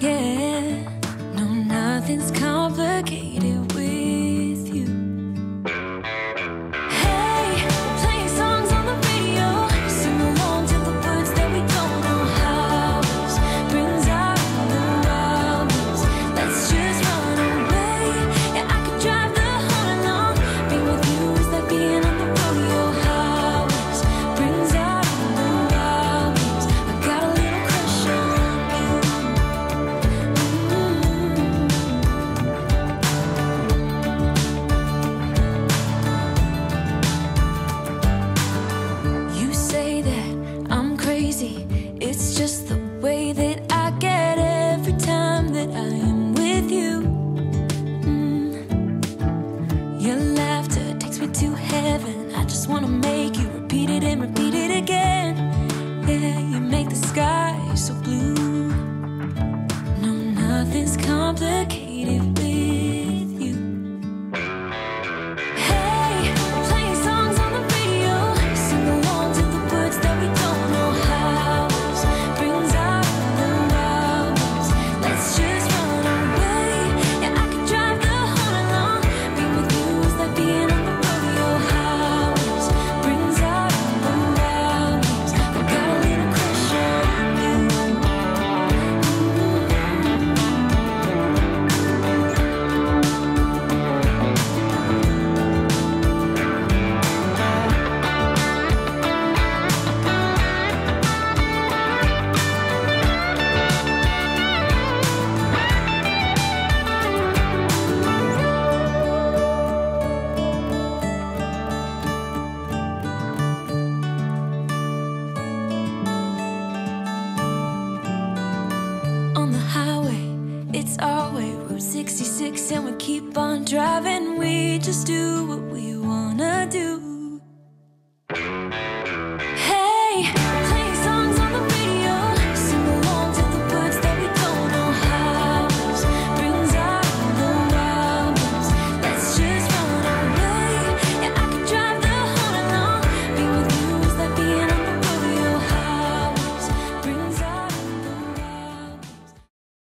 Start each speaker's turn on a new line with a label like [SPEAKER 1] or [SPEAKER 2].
[SPEAKER 1] Yeah, no, nothing's complicated with you. Hey, we're playing songs on the radio, sing along to the words that we don't know how. Brings out the wildness. Let's just run away. Yeah, I could drive the whole night long. Being with you is like being on the rodeo highways. Brings out the wildness. I got a little crush on you. You say that I'm crazy. It's just the way that I get every time that I am with you. Your laughter takes me to heaven. I just wanna make you repeat it and repeat it again. Yeah, you make the sky so blue. No, nothing's complicated with you. Hey, we're playing songs on the radio, sing along to the words that we don't know how. Brings out the wildness. Let's just run away. Yeah, I could drive the whole night long. Being with you is like being on the rodeo highways. Brings out the wildness. I got a little crush on you. On the highway, it's our way, Route 66, and we keep on driving. We just do what we wanna do.